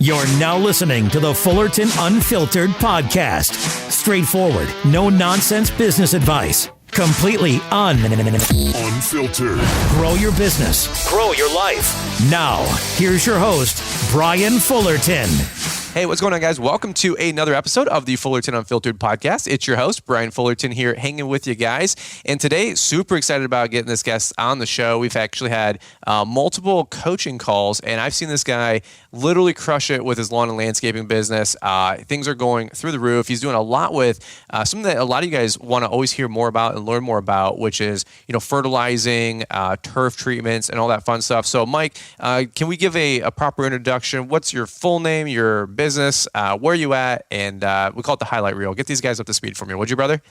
You're now listening to the Fullerton Unfiltered podcast. Straightforward, no nonsense business advice. Completely unfiltered. Grow your business. Grow your life. Now, here's your host, Brian Fullerton. Hey, what's going on, guys? Welcome to another episode of the Fullerton Unfiltered podcast. It's your host, Brian Fullerton, here hanging with you guys. And today, super excited about getting this guest on the show. We've actually had multiple coaching calls, and I've seen this guy literally crush it with his lawn and landscaping business. Things are going through the roof. He's doing a lot with something that a lot of you guys want to always hear more about and learn more about, which is, fertilizing, turf treatments, and all that fun stuff. So, Mike, can we give a proper introduction? What's your full name, your business, where you at, and we call it the highlight reel. Get these guys up to speed for me, would you, brother?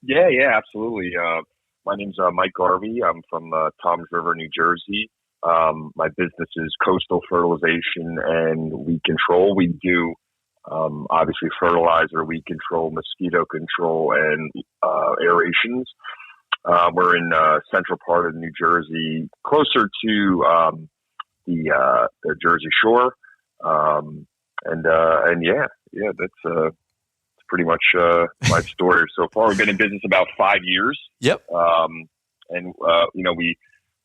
Yeah, absolutely. My name's Mike Garvey. I'm from Toms River, New Jersey. My business is coastal fertilization and weed control. We do obviously fertilizer, weed control, mosquito control, and aerations. We're in central part of New Jersey, closer to the Jersey Shore. That's pretty much my story so far. We've been in business about 5 years. Yep.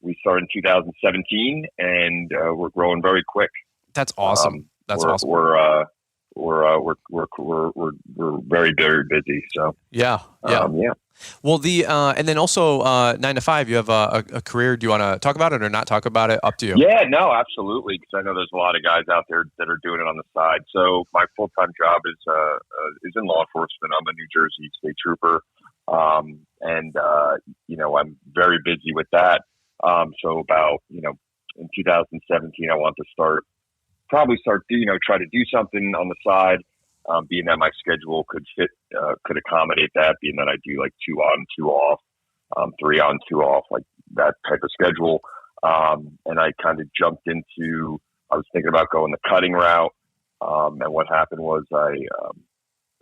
We started in 2017, and we're growing very quick. That's awesome. Awesome. We're very, very busy. So yeah. Well, and then also 9 to 5. You have a career. Do you want to talk about it or not talk about it? Up to you. Yeah, no, absolutely. Because I know there's a lot of guys out there that are doing it on the side. So my full-time job is in law enforcement. I'm a New Jersey state trooper, I'm very busy with that. So about in 2017, I want to try to do something on the side. Being that my schedule could accommodate that, being that I do like 2 on, 2 off, 3 on, 2 off, like that type of schedule. And I kind of jumped into, I was thinking about going the cutting route. And what happened was I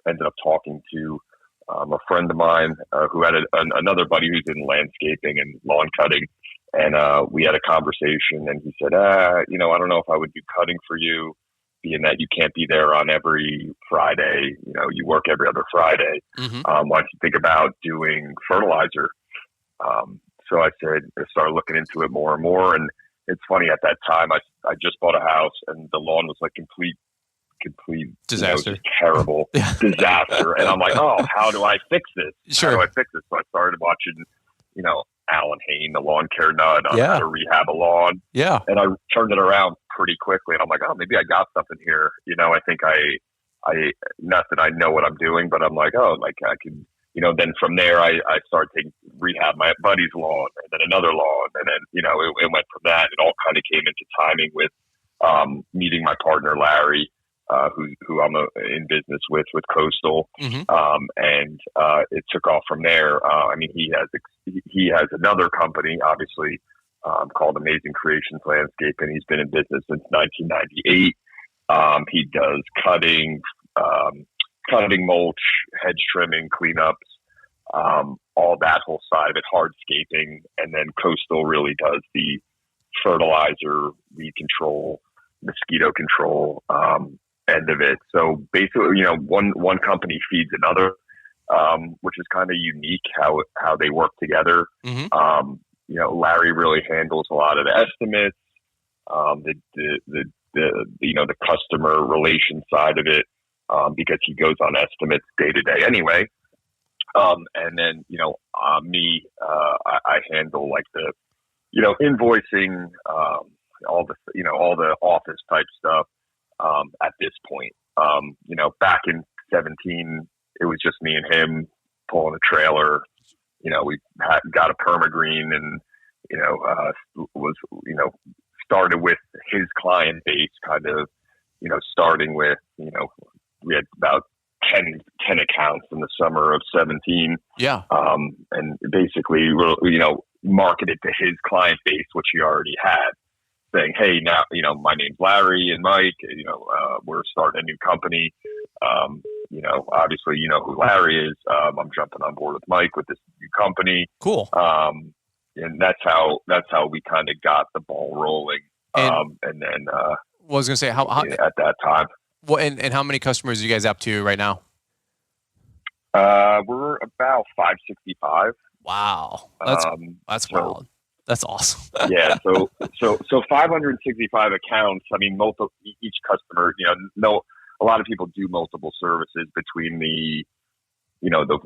ended up talking to a friend of mine who had another buddy who's in landscaping and lawn cutting. And we had a conversation, and he said, I don't know if I would do cutting for you, being that you can't be there on every Friday, you work every other Friday. Mm-hmm. Why don't you think about doing fertilizer? So I started looking into it more and more. And it's funny, at that time, I just bought a house, and the lawn was like complete disaster, just terrible disaster. And I'm like, how do I fix this? Sure. How do I fix this? So I started watching, Alan Hain, the lawn care nut, on how to rehab a lawn. Yeah. And I turned it around pretty quickly, and I'm like, maybe I got something here. I think I not that I know what I'm doing, but I'm like, I can, then from there, I started to rehab my buddy's lawn, and then another lawn. And then, it went from that. It all kind of came into timing with meeting my partner, Larry, who I'm in business with Coastal. Mm-hmm. And it took off from there. He has another company, obviously, called Amazing Creations Landscape, and he's been in business since 1998. He does cutting, mulch, hedge trimming, cleanups, all that whole side of it, hardscaping. And then Coastal really does the fertilizer, weed control, mosquito control, end of it. So basically, one company feeds another, which is kind of unique how they work together. Mm-hmm. Larry really handles a lot of the estimates, the customer relation side of it, because he goes on estimates day to day anyway. And then, I handle like the, invoicing, all the office type stuff. At this point, back in 2017, it was just me and him pulling a trailer. We got a permagreen, and started with his client base, kind of, starting with, we had about 10 accounts in the summer of 2017. Yeah. And basically, marketed to his client base, which he already had, saying, hey, now, my name's Larry and Mike, we're starting a new company. Obviously, who Larry is. I'm jumping on board with Mike with this new company. Cool. And that's how we kind of got the ball rolling. And then was going to say how at that time. Well, and how many customers are you guys up to right now? We're about 565. Wow, that's wild. That's awesome. Yeah, so 565 accounts. I mean, each customer. A lot of people do multiple services between the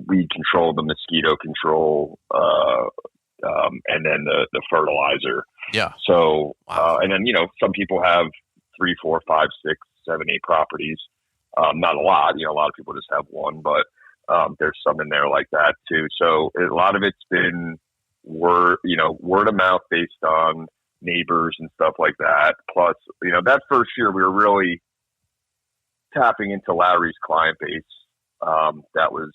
weed control, the mosquito control, and then the fertilizer. Yeah. So, and then some people have 3, 4, 5, 6, 7, 8 properties. Not a lot. A lot of people just have one, but there's some in there like that too. So a lot of it's been word of mouth based on neighbors and stuff like that. Plus, that first year we were really tapping into Larry's client base. That was,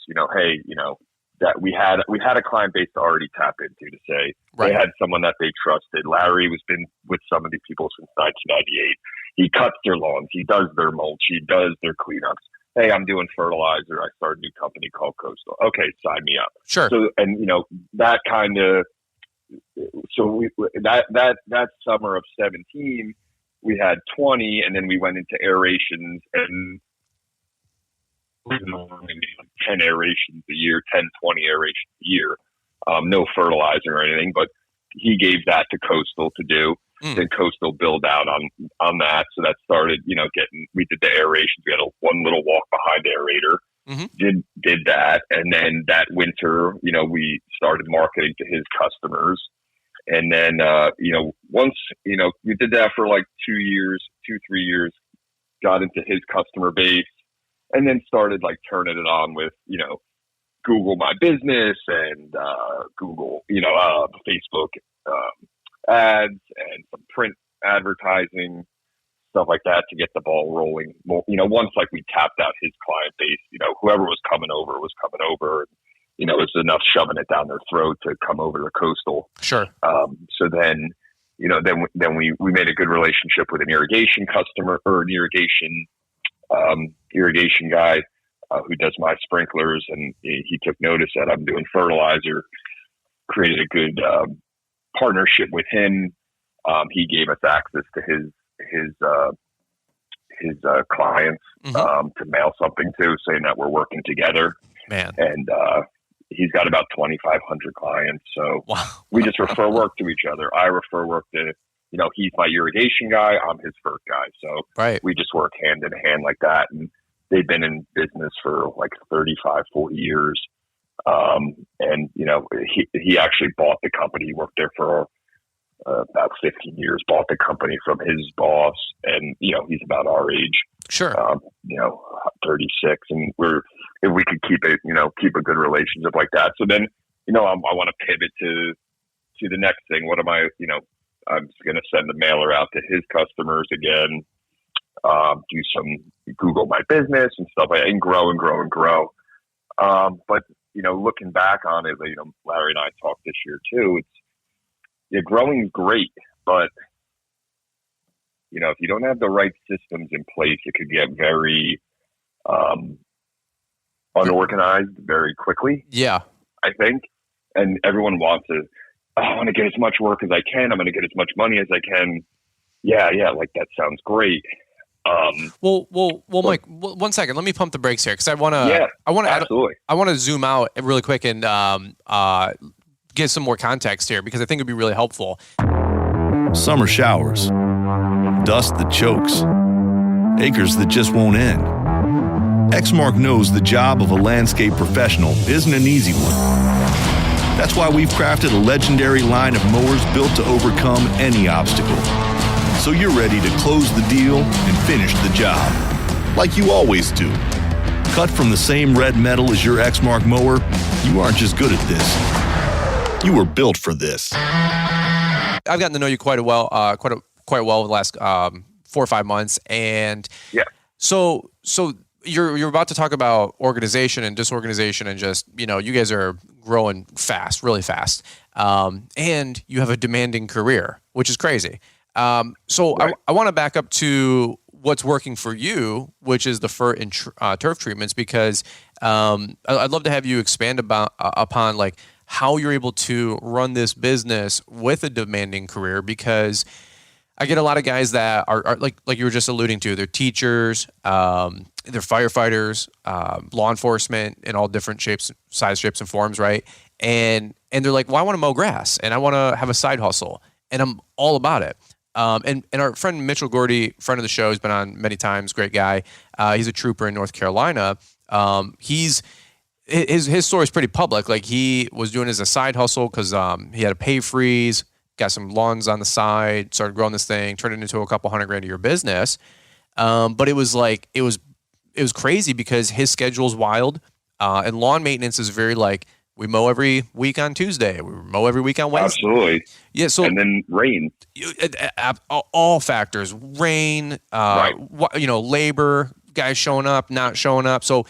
that we had a client base to already tap into to say they had someone that they trusted. Larry has been with some of these people since 1998. He cuts their lawns. He does their mulch. He does their cleanups. Hey, I'm doing fertilizer. I started a new company called Coastal. Okay, sign me up. Sure. So, and that kind of, so that summer of 17, we had 20, and then we went into aerations and 10 aerations a year, 10, 20 aerations a year. No fertilizer or anything, but he gave that to Coastal to do. Then Coastal built out on that. So that started, we did the aerations. We had one little walk behind aerator, did that. And then that winter, we started marketing to his customers. And then, once, we did that for like 2, 3 years, got into his customer base, and then started like turning it on with, Google My Business and Google, Facebook ads and some print advertising, stuff like that to get the ball rolling. Once like we tapped out his client base, whoever was coming over. It was enough shoving it down their throat to come over to Coastal. Sure. So then, then we made a good relationship with an irrigation customer or an irrigation guy who does my sprinklers, and he took notice that I'm doing fertilizer, created a good partnership with him. He gave us access to his clients to mail something to, saying that we're working together. Man. And he's got about 2,500 clients. So we just refer work to each other. I refer work to, he's my irrigation guy. I'm his Fert guy. So we just work hand in hand like that. And they've been in business for like 35, 40 years. And he actually bought the company. He worked there for about 15 years, bought the company from his boss, and he's about our age. Sure. 36, and if we could keep a good relationship like that. So then, I want to pivot to the next thing. What am I, I'm just going to send the mailer out to his customers again, do some Google My Business and stuff like that, and grow and grow and grow. But, looking back on it, Larry and I talked this year too, growing is great, but if you don't have the right systems in place, it could get very unorganized very quickly. Yeah, I think. And everyone wants to, I want to get as much work as I can. I'm going to get as much money as I can. Yeah. Like that sounds great. Well, Mike, 1 second. Let me pump the brakes here because I want to zoom out really quick and give some more context here because I think it'd be really helpful. Summer showers, dust that chokes, acres that just won't end. Exmark knows the job of a landscape professional isn't an easy one. That's why we've crafted a legendary line of mowers built to overcome any obstacle. So you're ready to close the deal and finish the job, like you always do. Cut from the same red metal as your Exmark mower, you aren't just good at this. You were built for this. I've gotten to know you quite well the last 4 or 5 months, and so you're about to talk about organization and disorganization, and just you guys are growing fast, really fast, and you have a demanding career, which is crazy. I want to back up to what's working for you, which is the Fert and turf treatments, because I'd love to have you expand upon like how you're able to run this business with a demanding career, because I get a lot of guys that are like you were just alluding to. They're teachers, they're firefighters, law enforcement in all different shapes, size, shapes, and forms, right? And they're like, well, I want to mow grass and I want to have a side hustle, and I'm all about it. And our friend Mitchell Gordy, friend of the show, has been on many times. Great guy. He's a trooper in North Carolina. His story is pretty public. Like, he was doing it as a side hustle because he had a pay freeze, got some lawns on the side, started growing this thing, turned it into a couple $100,000 a year business. But it was like, it was crazy because his schedule's wild. And lawn maintenance is very like, we mow every week on Tuesday. We mow every week on Wednesday. Absolutely. Yeah. So, and then rain. All factors, rain, Right. Labor, guys showing up, not showing up. So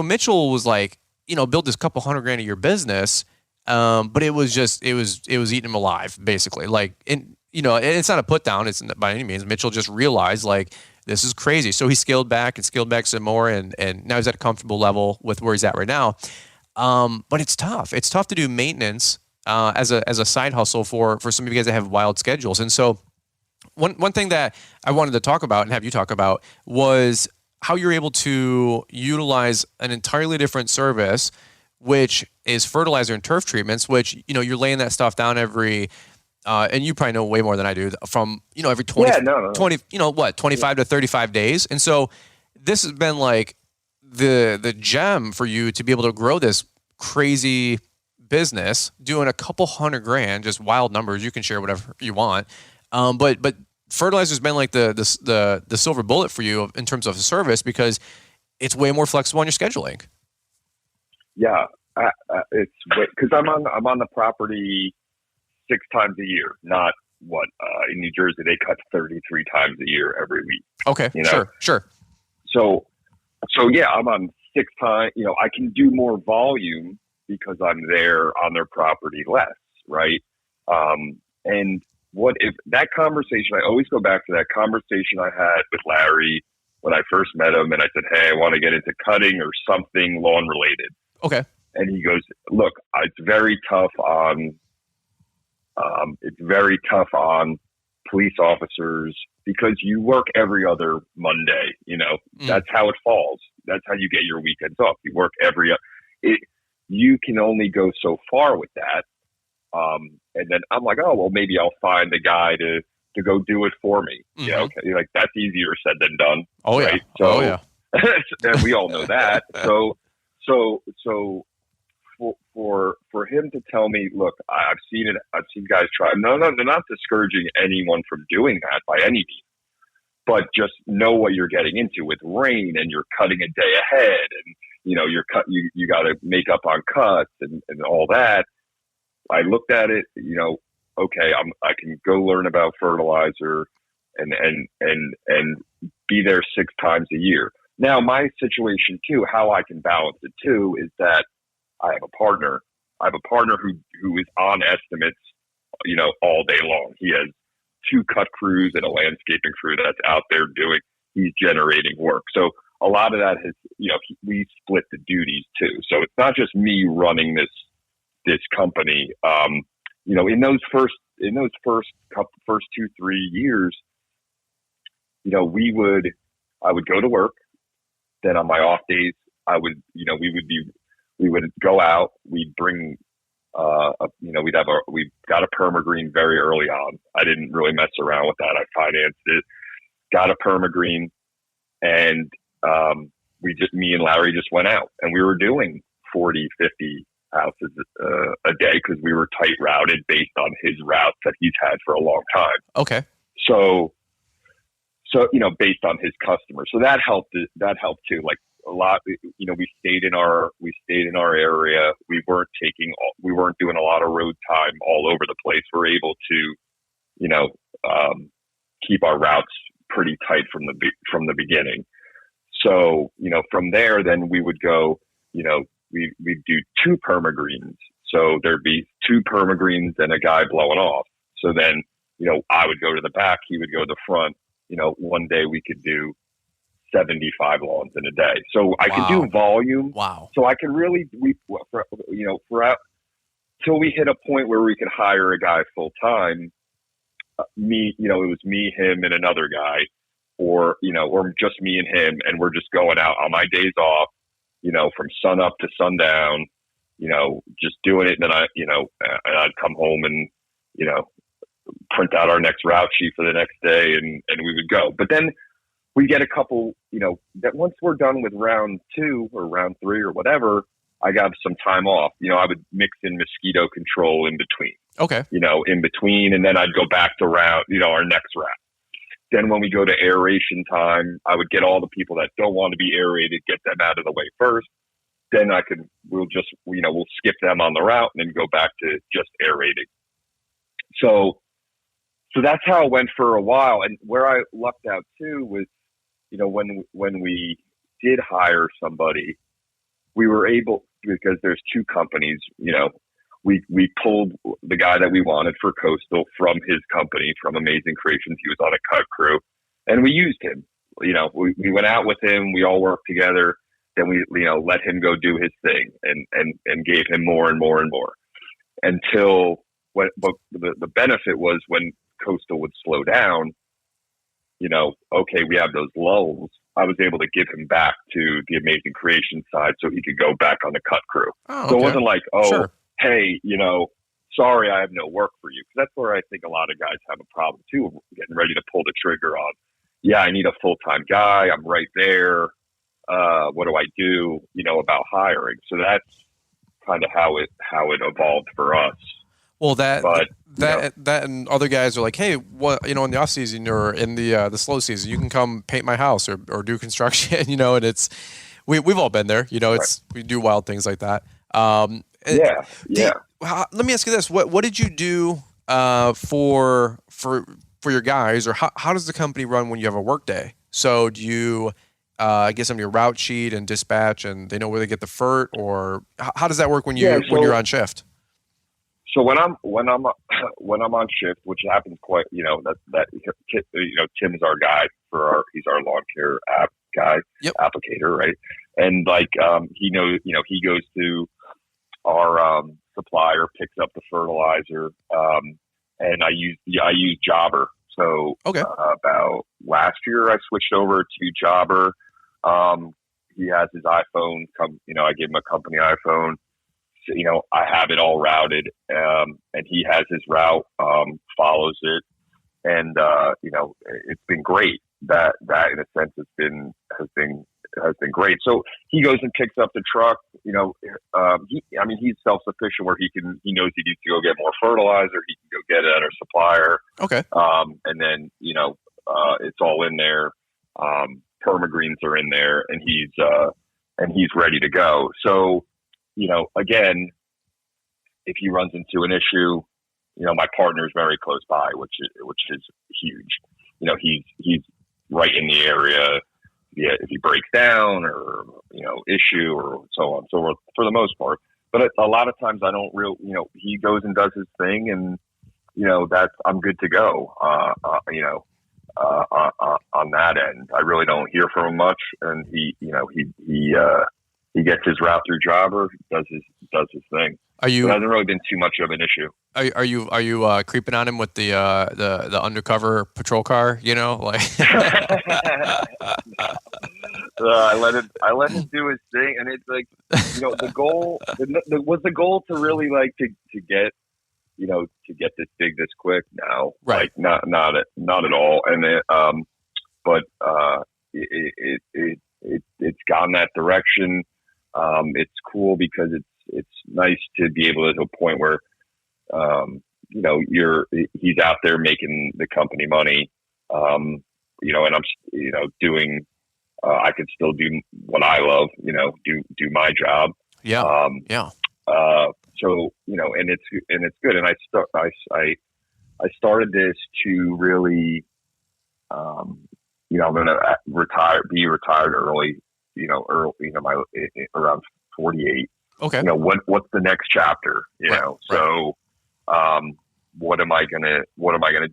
Mitchell was like, build this couple $100,000 a year business. But it was eating him alive, basically. Like, and it's not a put down. It's not by any means. Mitchell just realized, like, this is crazy. So he scaled back some more. And now he's at a comfortable level with where he's at right now. But it's tough. It's tough to do maintenance, as a side hustle for some of you guys that have wild schedules. And so one thing that I wanted to talk about and have you talk about was how you're able to utilize an entirely different service, which is fertilizer and turf treatments, which, you're laying that stuff down every, and you probably know way more than I do, from, every 20, 25 to 35 days. And so this has been like the gem for you to be able to grow this crazy business, doing a couple $100,000, just wild numbers. You can share whatever you want. But fertilizer's been like the silver bullet for you in terms of service, because it's way more flexible on your scheduling. Yeah, it's because I'm on the property 6 times a year, not in New Jersey they cut 33 times a year every week. Okay, sure. So yeah, I'm on 6 times. I can do more volume because I'm there on their property less, right? And what if that conversation? I always go back to that conversation I had with Larry when I first met him, and I said, "Hey, I want to get into cutting or something lawn related." Okay. And he goes, "Look, it's very tough on police officers because you work every other Monday. That's how it falls. That's how you get your weekends off. You work you can only go so far with that." And then I'm like, "Oh, well, maybe I'll find a guy to go do it for me." Mm-hmm. Yeah, okay. Like, that's easier said than done. Oh yeah. Right? So, and we all know that. So for him to tell me, "Look, I've seen it. I've seen guys try." No, they're not discouraging anyone from doing that by any means, but just know what you're getting into with rain, and you're cutting a day ahead, and you got to make up on cuts and all that. I looked at it, okay, I can go learn about fertilizer and be there 6 times a year. Now, my situation too, how I can balance it too, is that I have a partner. I have a partner who is on estimates, all day long. He has 2 cut crews and a landscaping crew that's out there he's generating work. So a lot of that has, we split the duties too. So it's not just me running this company. In those first 2-3 years, I would go to work. Then on my off days, we would go out. We'd bring, we got a permagreen very early on. I didn't really mess around with that. I financed it, got a permagreen, and me and Larry just went out, and we were doing 40, 50 houses a day because we were tight routed based on his routes that he's had for a long time. Okay. So based on his customers. So that helped too. Like a lot, we stayed in our area. We weren't doing a lot of road time all over the place. We're able to, keep our routes pretty tight from the beginning. So, from there, then we would go, we'd do 2 permagreens. So there'd be 2 permagreens and a guy blowing off. So then, I would go to the back, he would go to the front. One day we could do 75 lawns in a day. So I could do volume. Wow. So I could really, till we hit a point where we could hire a guy full time. me, it was me, him, and another guy, or just me and him, and we're just going out on my days off, from sun up to sundown, just doing it. And then and I'd come home and, print out our next route sheet for the next day, and we would go. But then we get a couple, that once we're done with round 2 or round 3 or whatever, I got some time off. I would mix in mosquito control in between. Okay. In between, and then I'd go back to round, our next round. Then when we go to aeration time, I would get all the people that don't want to be aerated, get them out of the way first. Then we'll skip them on the route and then go back to just aerating. So that's how it went for a while. And where I lucked out too was, when we did hire somebody, we were able, because there's 2 companies, we pulled the guy that we wanted for Coastal from his company, from Amazing Creations. He was on a cut crew, and we used him. We went out with him. We all worked together. Then we, let him go do his thing, and gave him more and more and more, until but the benefit was when Coastal would slow down, okay, we have those lulls. I was able to give him back to the Amazing Creation side so he could go back on the cut crew. Oh, so it wasn't like, sure. Hey, sorry, I have no work for you. Because that's where I think a lot of guys have a problem too, getting ready to pull the trigger on, I need a full-time guy. I'm right there. What do I do, about hiring? So that's kind of how it evolved for us. Well, that and other guys are like, hey, what, in the off season or in the slow season, you can come paint my house or do construction, and it's, we've all been there, we do wild things like that. Let me ask you this: what did you do for your guys, or how does the company run when you have a work day? So do you get some of your route sheet and dispatch, and they know where they get the Fert, or how does that work when when you're on shift? So when I'm on shift, which happens quite, Tim's our guy he's our lawn care app guy, applicator, right? And he knows, he goes to our supplier, picks up the fertilizer, and I use Jobber. So about last year, I switched over to Jobber. He has his iPhone. I give him a company iPhone. So, I have it all routed, and he has his route, follows it, and it's been great. That in a sense has been great. So he goes and picks up the truck. He's self-sufficient where he knows he needs to go get more fertilizer. He can go get it at our supplier. Okay. And then it's all in there. Permagreens are in there, and he's ready to go. So. Again, if he runs into an issue, my partner is very close by, which is huge. He's right in the area. Yeah, if he breaks down or issue or so on, so for the most part. But a lot of times I don't he goes and does his thing, and I'm good to go. On that end, I really don't hear from him much, and he gets his route through Jobber, does his thing. It hasn't really been too much of an issue. Are you creeping on him with the undercover patrol car? I let him do his thing, and it's like the goal was the goal to really to get to get this big this quick. No, right? Not at all. And it's gone that direction. It's cool because it's nice to be able to a point where, he's out there making the company money, and I'm, doing, I can still do what I love, do my job. Yeah. So, and it's good. And I started this to really, I'm going to be retired early, around 48. Okay. What's the next chapter? So, what am I gonna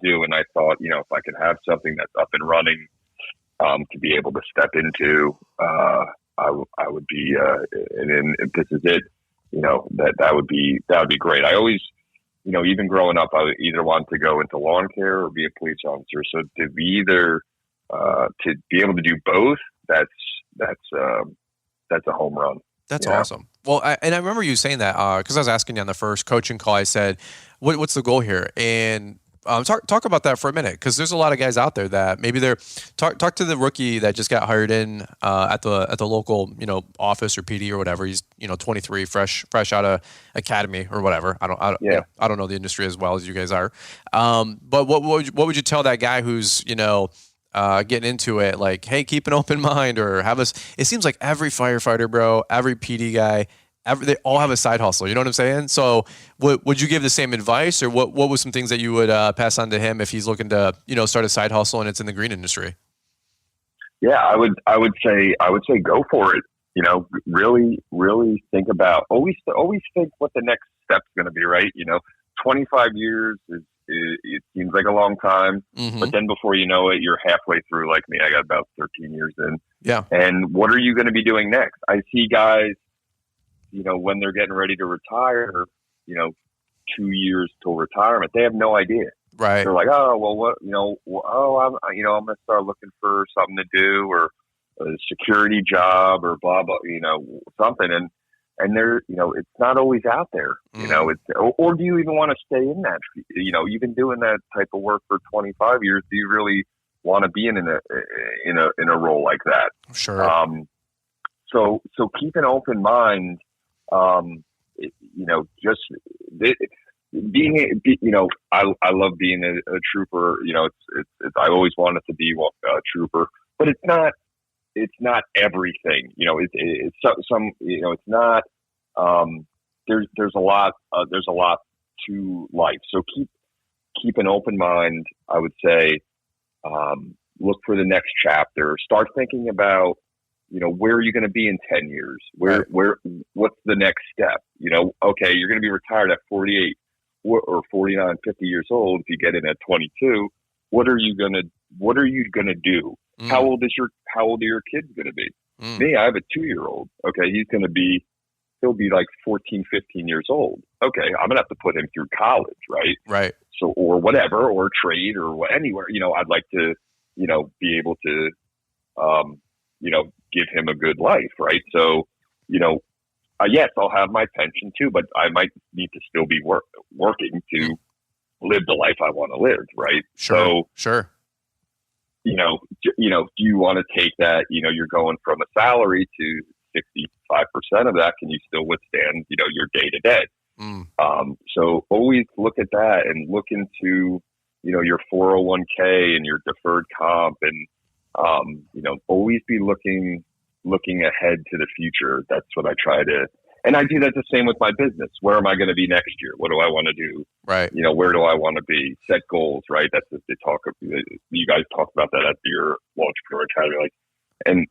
do? And I thought, if I can have something that's up and running, to be able to step into, I would be, and if this is it, that would be great. I always, even growing up, I either wanted to go into lawn care or be a police officer. So to be to be able to do both, that's a home run. That's awesome. Well, I remember you saying that because I was asking you on the first coaching call. I said, "What's the goal here?" And talk about that for a minute, because there's a lot of guys out there that maybe they're talk to the rookie that just got hired in at the local office or PD or whatever. He's 23, fresh out of academy or whatever. I don't know the industry as well as you guys are. But what would you tell that guy who's getting into it, like, hey, keep an open mind, or it seems like every firefighter, bro, every PD guy, they all have a side hustle. You know what I'm saying? So would you give the same advice, or what was some things that you would pass on to him if he's looking to, start a side hustle and it's in the green industry? Yeah, I would say go for it. Really, really think about, always think what the next step's going to be, right? 25 years it seems like a long time, but then before you know it, you're halfway through. Like me, I got about 13 years in. Yeah. And what are you going to be doing next? I see guys, when they're getting ready to retire, 2 years till retirement, they have no idea. Right. They're like, oh, well, what, I'm going to start looking for something to do, or a security job, or blah, blah, something. And they're, it's not always out there, or do you even want to stay in that? You've been doing that type of work for 25 years. Do you really want to be in a role like that? Sure. So keep an open mind. Just I love being a trooper. It's I always wanted to be a trooper, but it's not everything. It's some. It's not. There's a lot to life. So keep an open mind. I would say, look for the next chapter. Start thinking about, where are you going to be in 10 years? What's the next step? Okay, you're going to be retired at 48 or 49, 50 years old. If you get in at 22, what are you going to do? How old are your kids going to be? Me, I have a 2-year-old. Okay. He'll be like 14, 15 years old. Okay. I'm going to have to put him through college. Right. Right. So, or whatever, or trade, or anywhere, I'd like to, be able to, give him a good life. Right. So, yes, I'll have my pension too, but I might need to still be working to live the life I want to live. Right. Sure. So, sure. Do you want to take that, you're going from a salary to 65% of that? Can you still withstand, your day to day? So always look at that, and look into, your 401k and your deferred comp, and, always be looking ahead to the future. That's what I try to, and I do that the same with my business. Where am I going to be next year? What do I want to do? Right. Where do I want to be? Set goals, right? That's what you guys talk about that at your Entrepreneur Academy. Like, and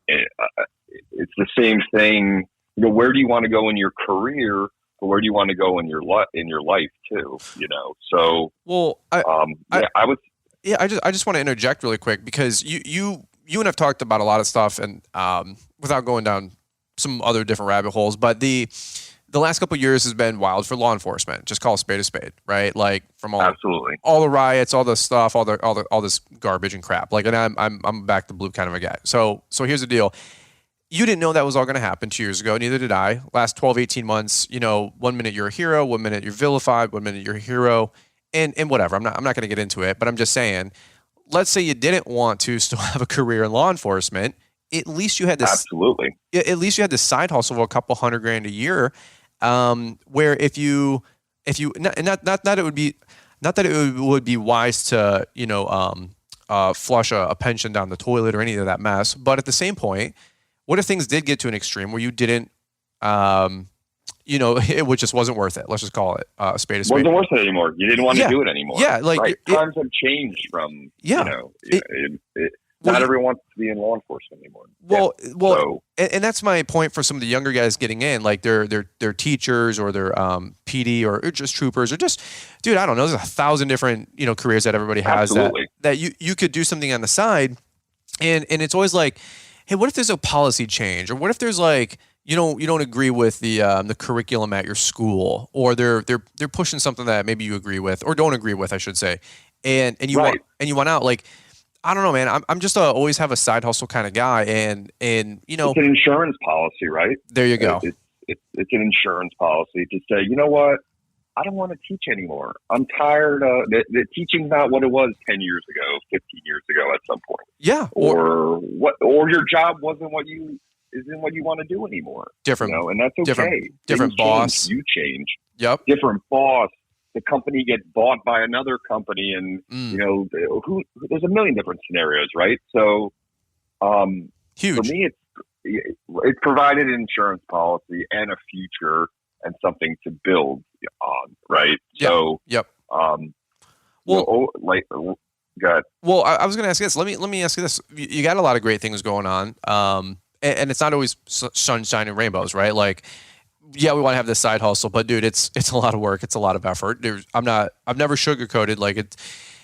it's the same thing. Where do you want to go in your career, or where do you want to go in your life too? So, well, I just want to interject really quick, because you and I've talked about a lot of stuff, and without going down some other different rabbit holes, but the last couple of years has been wild for law enforcement. Just call a spade, right? Like, from all the riots, all the stuff, all this garbage and crap. Like, and I'm a back the blue kind of a guy. So here's the deal. You didn't know that was all going to happen 2 years ago. Neither did I. Last 12, 18 months, 1 minute you're a hero, 1 minute you're vilified, 1 minute you're a hero, and whatever. I'm not going to get into it, but I'm just saying, let's say you didn't want to still have a career in law enforcement. At least you had this. Absolutely. At least you had this side hustle of a couple $100,000 a year, where if you not that it would be wise to flush a pension down the toilet or any of that mess, but at the same point, what if things did get to an extreme where you didn't, it just wasn't worth it? Let's just call it a spade. It wasn't worth it anymore. You didn't want to do it anymore. Yeah, like right. Times have changed from. Yeah, not everyone wants to be in law enforcement anymore. Well, and that's my point for some of the younger guys getting in, like they're teachers, or they're PD, or just troopers, or just, dude, I don't know. There's 1,000 different careers that everybody has. Absolutely. that you could do something on the side, and it's always like, hey, what if there's a policy change? Or what if there's like, you don't agree with the curriculum at your school, or they're pushing something that maybe you agree with or don't agree with, I should say, and you Right. want out. Like, I don't know, man. I'm just always have a side hustle kind of guy, and you know, It's an insurance policy, right? there you go. It's an insurance policy to say, you know what, I don't want to teach anymore. I'm tired of the teaching's not what it was 10 years ago, 15 years ago at some point. Yeah, Or your job isn't what you want to do anymore. Different, you know, and that's okay. Different boss. You change. Yep. Different boss. The company gets bought by another company, and you know, there's a million different scenarios, right? So, huge. For me, it's provided an insurance policy and a future and something to build on, right? Yep. So, yep. Well, go ahead. Well, I was going to ask you this. Let me ask you this. You got a lot of great things going on, and it's not always sunshine and rainbows, right? Like, yeah, we want to have this side hustle, but dude, it's a lot of work. It's a lot of effort. I've never sugarcoated. Like,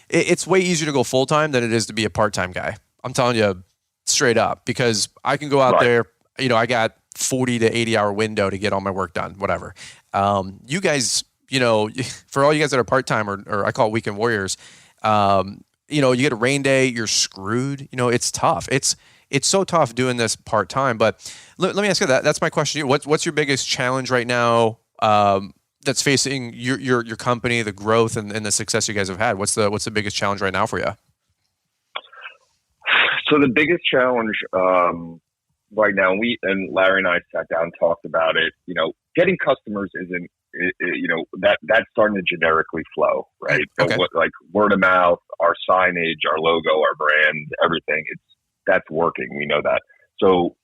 it's way easier to go full time than it is to be a part time guy. I'm telling you straight up, because I can go out there. You know, I got 40 to 80 hour window to get all my work done, whatever. You guys, you know, for all you guys that are part time, or I call it weekend warriors, you know, you get a rain day, you're screwed. You know, it's tough. It's so tough doing this part time. But let me ask you that. That's my question to you. What's your biggest challenge right now that's facing your company, the growth and the success you guys have had? What's the biggest challenge right now for you? So the biggest challenge right now, Larry and I sat down and talked about it. You know, getting customers isn't, you know, that's starting to generically flow, right? Okay. So like word of mouth, our signage, our logo, our brand, everything. That's working. We know that. So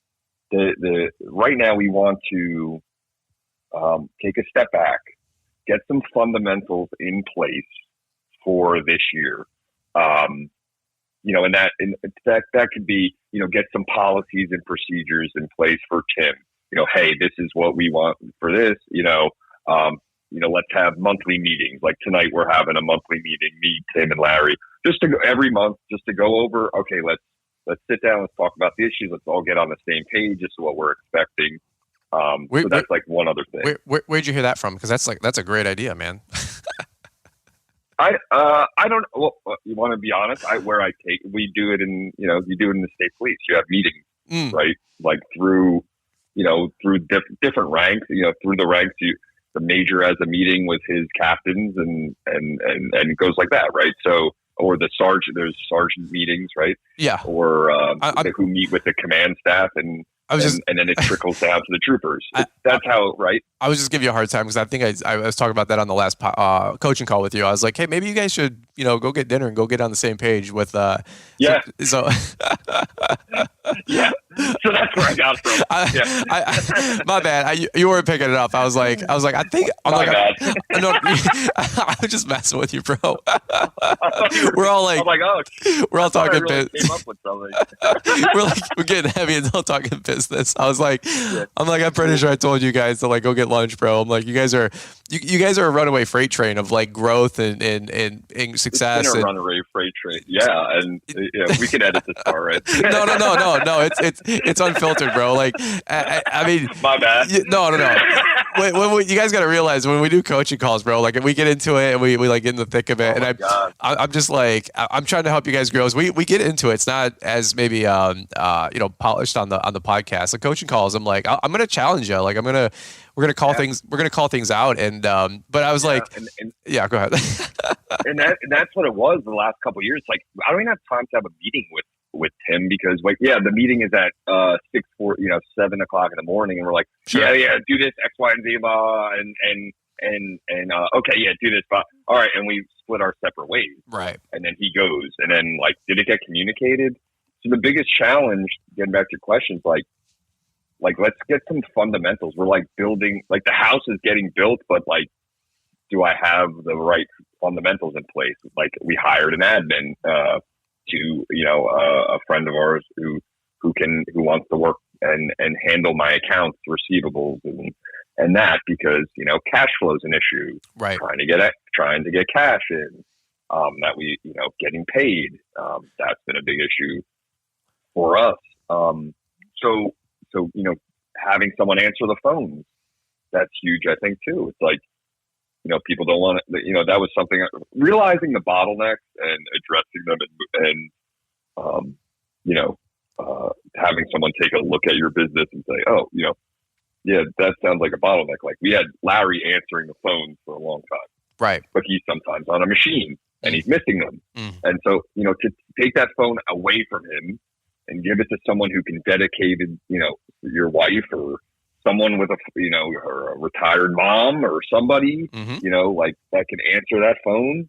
the right now we want to take a step back, get some fundamentals in place for this year. You know, and that could be, you know, get some policies and procedures in place for Tim. You know, hey, this is what we want for this. You know, let's have monthly meetings. Like tonight, we're having a monthly meeting. Me, Tim, and Larry, just to go every month, just to go over. Okay, let's sit down. Let's talk about the issues. Let's all get on the same page as to what we're expecting. So that's like one other thing. Where'd you hear that from? Because that's a great idea, man. I don't. Well, you want to be honest? We do it in, you know, you do it in the state police. You have meetings, right? Like through different ranks. You know, through the ranks, the major has a meeting with his captains, and it goes like that, right? So, or the sergeant, there's sergeant meetings, right? Yeah. Or who meet with the command staff, and then it trickles down to the troopers. That's how, right? I was just giving you a hard time because I think I was talking about that on the last coaching call with you. I was like, hey, maybe you guys should, you know, go get dinner and go get on the same page with. Yeah. So. Yeah. So that's where I got it from. My bad. You weren't picking it up. I was like, I think. I was just messing with you, bro. We're all like, we're all talking really came up with something. we're getting heavy and all talking business. I was like, I'm pretty sure I told you guys to like go get lunch, bro. I'm like, you guys are a runaway freight train of like growth and success. It's been a runaway freight train. Yeah, and we can edit this part, right? No. It's unfiltered, bro. Like, I mean, my bad. No. You guys got to realize when we do coaching calls, bro, like we get into it and we like get in the thick of it. I'm just like, I'm trying to help you guys grow. As we get into it. It's not as maybe, polished on the podcast. The coaching calls, I'm like, I'm going to challenge you. Like we're going to call things out. And, but I was go ahead. and that's what it was the last couple of years. Like, I don't even have time to have a meeting with Tim because the meeting is at 7 o'clock in the morning, and we're like, sure. do this X, Y, and Z, and okay, do this, but all right, and we split our separate ways, right? And then he goes, and then like, did it get communicated? So the biggest challenge, getting back to your questions, like let's get some fundamentals. We're like building, like the house is getting built, but like, do I have the right fundamentals in place? Like we hired an admin to a friend of ours who wants to work and handle my accounts receivables and that, because cash flow is an issue, right? Trying to get cash in, that we getting paid, that's been a big issue for us. So having someone answer the phones, that's huge, I think, too. It's like, people don't want to, that was something, realizing the bottlenecks and addressing them having someone take a look at your business and say, oh, yeah, that sounds like a bottleneck. Like, we had Larry answering the phones for a long time. Right. But he's sometimes on a machine and he's missing them. And so, to take that phone away from him and give it to someone who can dedicate it, your wife or someone with or a retired mom or somebody, like that can answer that phone.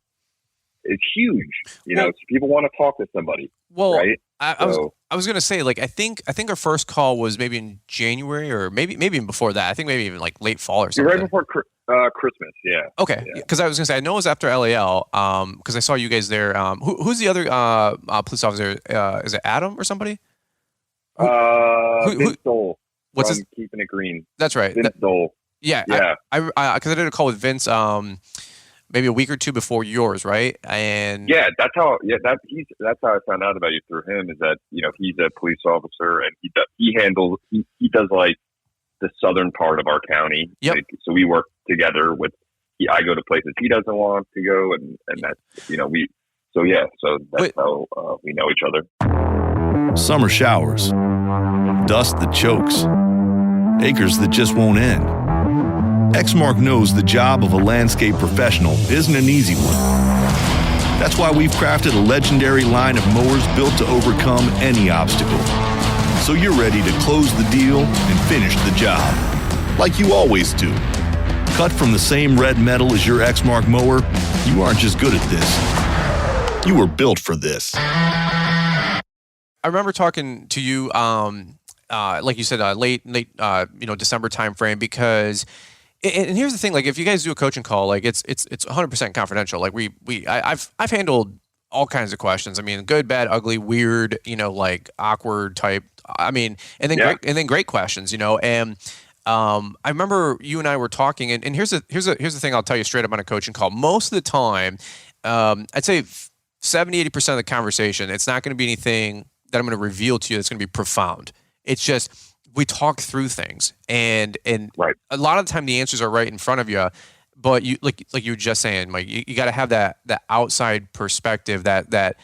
It's huge, so people want to talk to somebody. Well, right? I was going to say, like, I think our first call was maybe in January or maybe even before that. I think maybe even like late fall or something. Right before Christmas. Yeah. Okay. Because I was going to say, I know it was after LAL. Because I saw you guys there. Who's the other police officer? Is it Adam or somebody? Vince Dole. What's his? Keeping It Green. That's right. Vince Dole. Yeah. Because I did a call with Vince. Maybe a week or two before yours, right? And that's how I found out about you through him. Is that he's a police officer and he does like the southern part of our county. Yep. Like, so we work together with. I go to places he doesn't want to go, and that's we. So that's how we know each other. Summer showers, dust that chokes, acres that just won't end. Exmark knows the job of a landscape professional isn't an easy one. That's why we've crafted a legendary line of mowers built to overcome any obstacle. So you're ready to close the deal and finish the job, like you always do. Cut from the same red metal as your Exmark mower, you aren't just good at this. You were built for this. I remember talking to you, like you said, late December timeframe, because. And here's the thing: like, if you guys do a coaching call, like it's 100% confidential. Like I've handled all kinds of questions. I mean, good, bad, ugly, weird, like awkward type. I mean, and then great questions, And I remember you and I were talking, and here's the thing I'll tell you straight up on a coaching call. Most of the time, I'd say 70-80% of the conversation, it's not going to be anything that I'm going to reveal to you that's going to be profound. It's just. We talk through things, and right. A lot of the time the answers are right in front of you, but you like you were just saying, Mike, you got to have that outside perspective that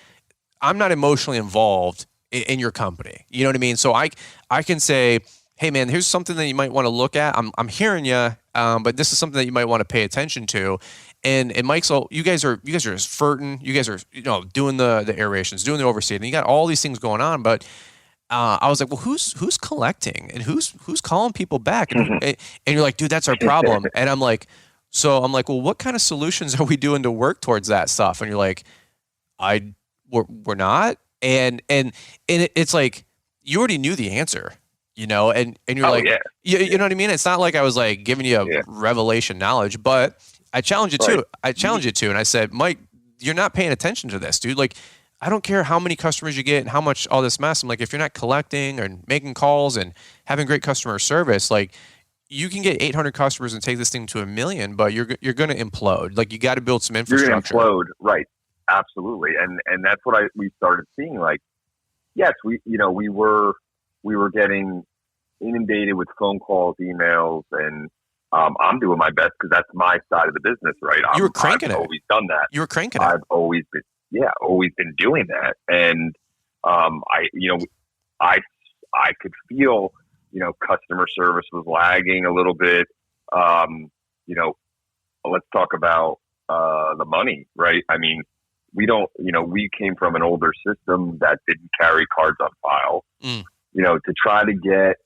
I'm not emotionally involved in your company. You know what I mean? So I can say, hey man, here's something that you might want to look at. I'm hearing you, but this is something that you might want to pay attention to. And Mike, so you guys are just ferting. You guys are doing the aerations, doing the overseeding. You got all these things going on, but. I was like, well, who's collecting and who's calling people back? And you're like, dude, that's our problem. And I'm like, well, what kind of solutions are we doing to work towards that stuff? And you're like, we're not. And it's like, you already knew the answer, and you're like, you know what I mean? It's not like I was like giving you a revelation knowledge, but I challenge you too. And I said, Mike, you're not paying attention to this, dude. Like, I don't care how many customers you get and how much all this mess. I'm like, if you're not collecting and making calls and having great customer service, like you can get 800 customers and take this thing to 1 million, but you're going to implode. Like you got to build some infrastructure. You're going to implode, right? Absolutely, and that's what we started seeing. Like, yes, we were getting inundated with phone calls, emails, and I'm doing my best because that's my side of the business, right? You were cranking it. I've always done that. You were cranking it. I've always been doing that. And, I could feel, customer service was lagging a little bit. Let's talk about, the money, right? I mean, we came from an older system that didn't carry cards on file, to try to get,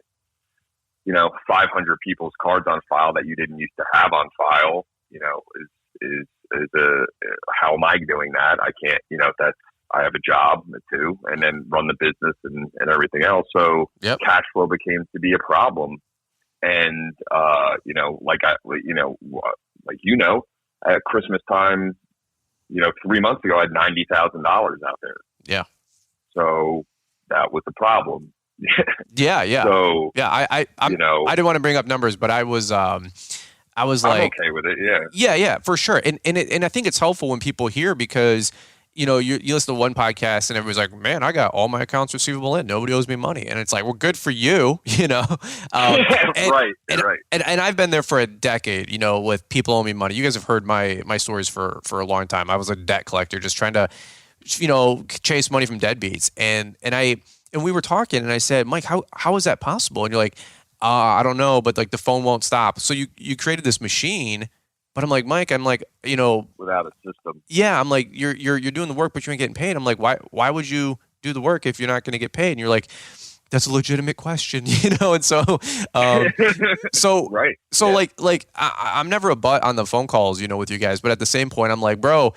500 people's cards on file that you didn't used to have on file, how am I doing that? I can't, I have a job too, and then run the business and everything else. So cash flow became to be a problem. And, at Christmas time, 3 months ago, I had $90,000 out there. Yeah. So that was the problem. Yeah. So, I didn't want to bring up numbers, but I was I'm like, okay with it. Yeah, for sure. And I think it's helpful when people hear, because you listen to one podcast and everybody's like, man, I got all my accounts receivable in. Nobody owes me money. And it's like, well, good for you, Right. And I've been there for a decade, with people owing me money. You guys have heard my stories for a long time. I was a debt collector just trying to, chase money from deadbeats. And we were talking and I said, Mike, how is that possible? And you're like, I don't know, but like the phone won't stop. So you created this machine. But I'm like, Mike, without a system. Yeah, I'm like, you're doing the work, but you ain't getting paid. I'm like, why would you do the work if you're not going to get paid? And you're like, that's a legitimate question, And so, right. So yeah. like I'm never a butt on the phone calls, with you guys. But at the same point, I'm like, bro,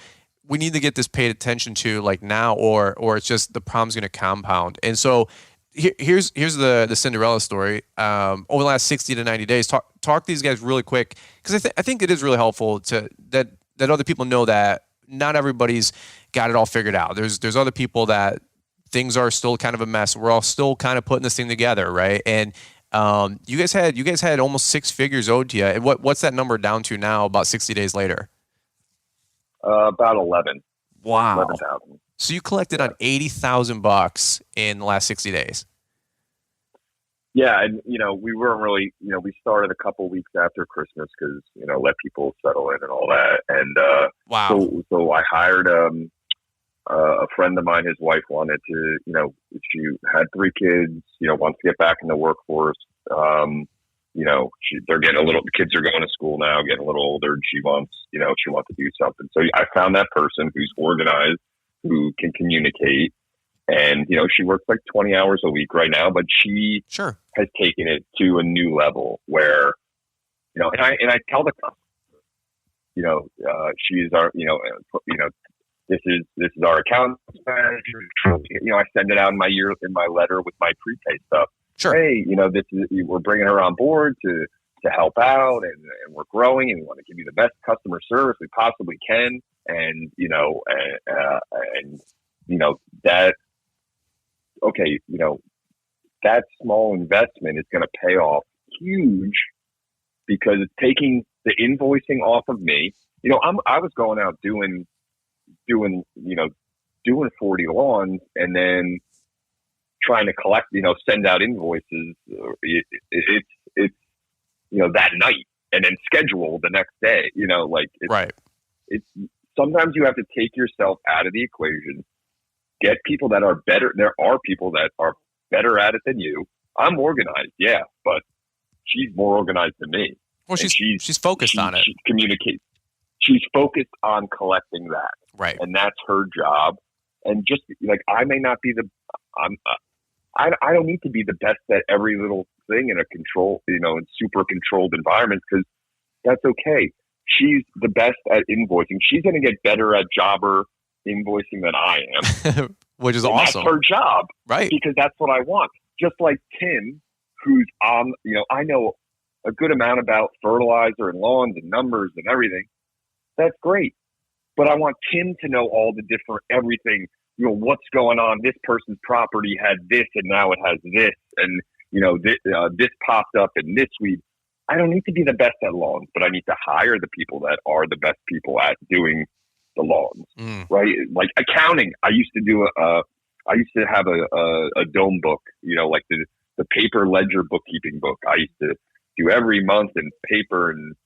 we need to get this paid attention to like now, or it's just the problem's going to compound. And so here's the Cinderella story. Over the last 60 to 90 days, talk to these guys really quick, because I think it is really helpful to that other people know that not everybody's got it all figured out. There's other people that things are still kind of a mess. We're all still kind of putting this thing together, right? And you guys had almost 6 figures owed to you. And what's that number down to now? About 60 days later. About 11. Wow. 11,000. So you collected on $80,000 in the last 60 days. Yeah, and we weren't really, we started a couple weeks after Christmas because let people settle in and all that, and wow. So I hired a friend of mine. His wife wanted to, she had 3 kids, wants to get back in the workforce. They're getting the kids are going to school now, getting a little older, and she wants to do something. So I found that person who's organized, who can communicate. And, she works like 20 hours a week right now, but she sure has taken it to a new level where, and I tell the customer, she's our, this is our account manager. I send it out in my letter with my prepay stuff. Sure. Hey, we're bringing her on board to help out, and we're growing, and we want to give you the best customer service we possibly can. And, that, okay, that small investment is going to pay off huge because it's taking the invoicing off of me. I was going out doing 40 lawns and then trying to collect, send out invoices. It's that night and then schedule the next day, right. It's sometimes you have to take yourself out of the equation, get people that are better. There are people that are better at it than you. I'm organized. Yeah. But she's more organized than me. Well, she's focused on it. She communicates. She's focused on collecting that. Right. And that's her job. And just like, I may not be I don't need to be the best at every little thing in a control, in super controlled environment, because that's okay. She's the best at invoicing. She's going to get better at jobber invoicing than I am. Which is awesome. That's her job. Right. Because that's what I want. Just like Tim, who's on, I know a good amount about fertilizer and lawns and numbers and everything. That's great. But I want Tim to know all the different, everything, what's going on. This person's property had this and now it has this. And, this popped up in this weed. I don't need to be the best at lawns, but I need to hire the people that are the best people at doing the lawns, right? Like accounting. I used to have a dome book, like the paper ledger bookkeeping book. I used to do every month in paper and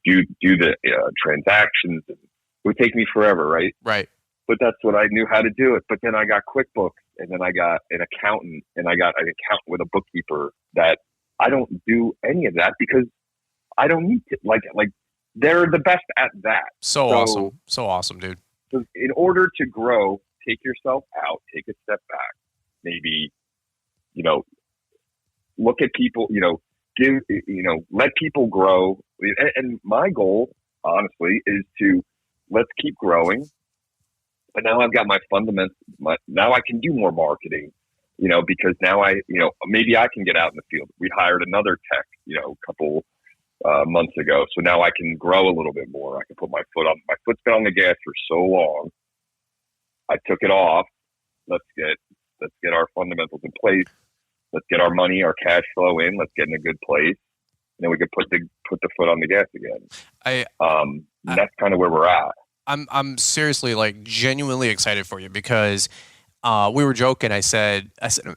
do the transactions. It would take me forever, right? Right. But that's what I knew how to do it. But then I got QuickBooks, and then I got an accountant, and I got an accountant with a bookkeeper that I don't do any of that because I don't need to. Like they're the best at that. So awesome, dude. So in order to grow, take yourself out, take a step back, maybe, look at people, let people grow. And my goal, honestly, is to let's keep growing. But now I've got my fundamentals. Now I can do more marketing, because now maybe I can get out in the field. We hired another tech, a couple months ago. So now I can grow a little bit more. I can put my foot's been on the gas for so long. I took it off. Let's get our fundamentals in place. Let's get our money, our cash flow in. Let's get in a good place. And then we can put the foot on the gas again. That's kind of where we're at. I'm seriously like genuinely excited for you because we were joking. I said,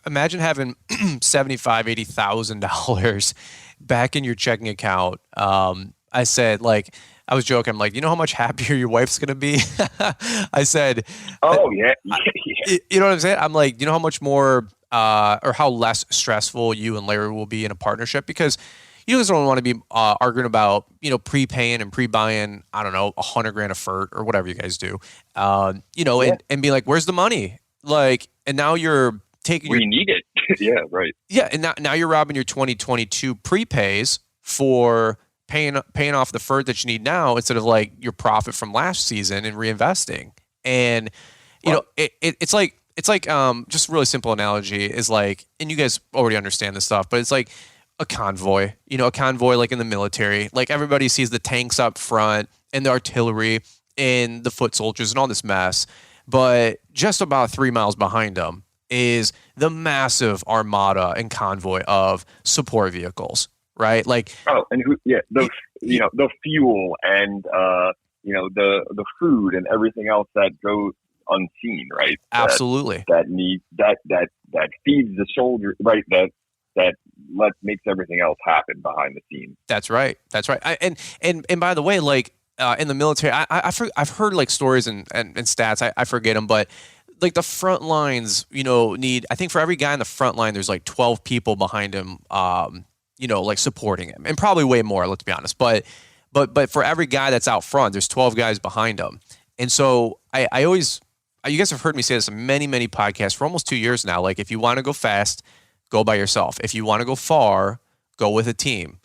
imagine having $80,000 back in your checking account. I said, like, I was joking. I'm like, you know how much happier your wife's going to be? I said, oh, yeah. You know what I'm saying? I'm like, you know how much more or how less stressful you and Larry will be in a partnership? Because you guys don't want to be arguing about, prepaying and pre-buying, I don't know, $100,000 of Fert or whatever you guys do, and be like, where's the money? Like, and now you're taking we need it. Yeah, right. Yeah, and now you're robbing your 2022 prepays for paying off the Fert that you need now instead of like your profit from last season and reinvesting. And it's like just a really simple analogy is like, and you guys already understand this stuff, but it's like a convoy. A convoy like in the military. Like everybody sees the tanks up front and the artillery and the foot soldiers and all this mess, but just about 3 miles behind them is the massive armada and convoy of support vehicles, right? Like the fuel and the food and everything else that goes unseen, right? Absolutely. That feeds the soldier, right? That makes everything else happen behind the scenes. That's right. And by the way, like in the military, I've heard like stories and stats. I forget them, but like the front lines, need, I think for every guy in the front line, there's like 12 people behind him, like supporting him, and probably way more, let's be honest. But for every guy that's out front, there's 12 guys behind him. And so I always, you guys have heard me say this in many, many podcasts for almost 2 years now. Like if you want to go fast, go by yourself. If you want to go far, go with a team.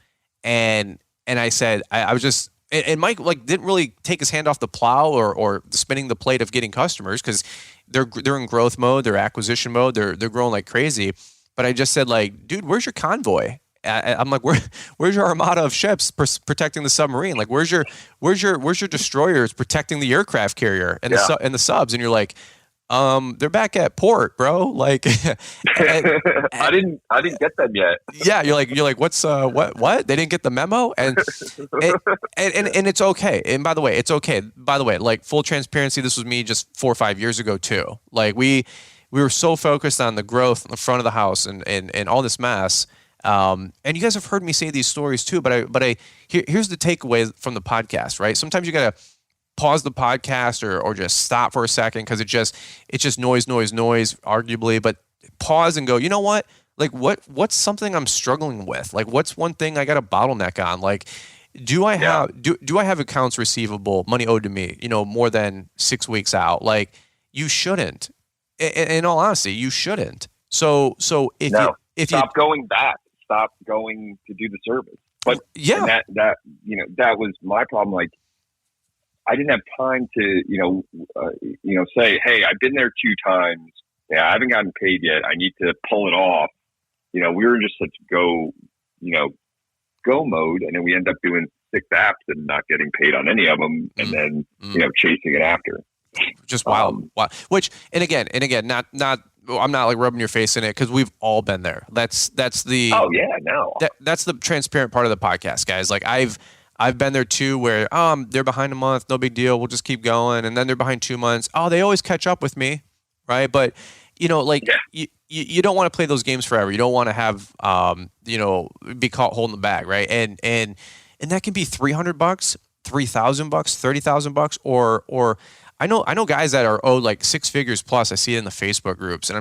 And I said, I was just, and Mike like didn't really take his hand off the plow or spinning the plate of getting customers because they're in growth mode, they're acquisition mode, they're growing like crazy. But I just said like, dude, where's your convoy? I'm like, where's your armada of ships protecting the submarine? Like, where's your destroyers protecting the aircraft carrier and the subs? And you're like, they're back at port, bro. Like, I didn't get them yet. Yeah, you're like, what's what? They didn't get the memo, and it's okay. And by the way, it's okay. By the way, like full transparency, this was me just 4 or 5 years ago too. Like we were so focused on the growth in the front of the house and all this mess. And you guys have heard me say these stories too, but here's the takeaway from the podcast, right? Sometimes you gotta pause the podcast or just stop for a second because it's just noise, arguably, but pause and go, you know what? Like what's something I'm struggling with? Like what's one thing I got a bottleneck on? Like do I have accounts receivable, money owed to me, more than 6 weeks out? Like you shouldn't. In all honesty, you shouldn't. So if stop going back, stop going to do the service. But that was my problem. Like I didn't have time to, say, hey, I've been there 2 times. Yeah, I haven't gotten paid yet. I need to pull it off. We were just such go mode, and then we end up doing 6 apps and not getting paid on any of them, and then chasing it after. Just wild. Which, and again, not. I'm not like rubbing your face in it because we've all been there. That's the. Oh yeah, no. That's the transparent part of the podcast, guys. Like I've been there too, where they're behind a month, no big deal, we'll just keep going, and then they're behind 2 months. Oh, they always catch up with me, right? But you don't want to play those games forever. You don't want to have be caught holding the bag, right? And that can be $300, $3,000, $30,000, or I know guys that are owed like 6 figures plus. I see it in the Facebook groups, and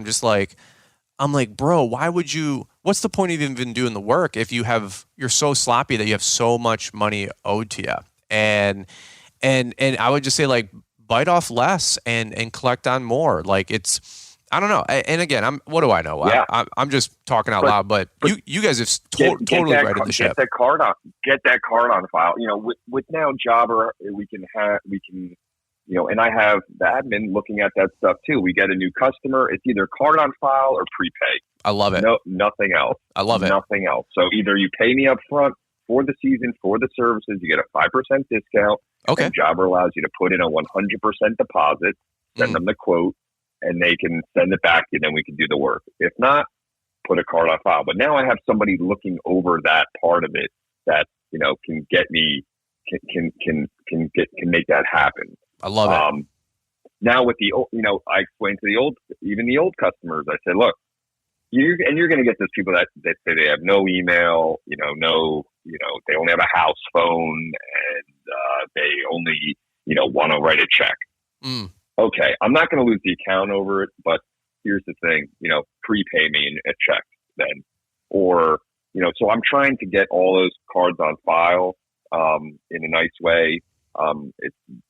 I'm like, bro, why would you? What's the point of even doing the work if you're so sloppy that you have so much money owed to you? And I would just say like bite off less and collect on more. Like I don't know. And again, what do I know? Yeah. I'm just talking out loud, but you guys have totally righted the ship. Get that card on file. With now Jobber, we can and I have the admin looking at that stuff too. We get a new customer. It's either card on file or prepay. I love it. No, nothing else. I love it. Nothing else. So either you pay me up front for the season, for the services, you get a 5% discount. Okay. And Jobber allows you to put in a 100% deposit, send them the quote, and they can send it back to you, then we can do the work. If not, put a card on file. But now I have somebody looking over that part of it that, can get me, can make that happen. I love it. Now with the, I explained to even the old customers, I said, look, you're going to get those people that say they have no email, they only have a house phone and they only, want to write a check. Okay. I'm not going to lose the account over it, but here's the thing, prepay me a check then, or, so I'm trying to get all those cards on file, in a nice way.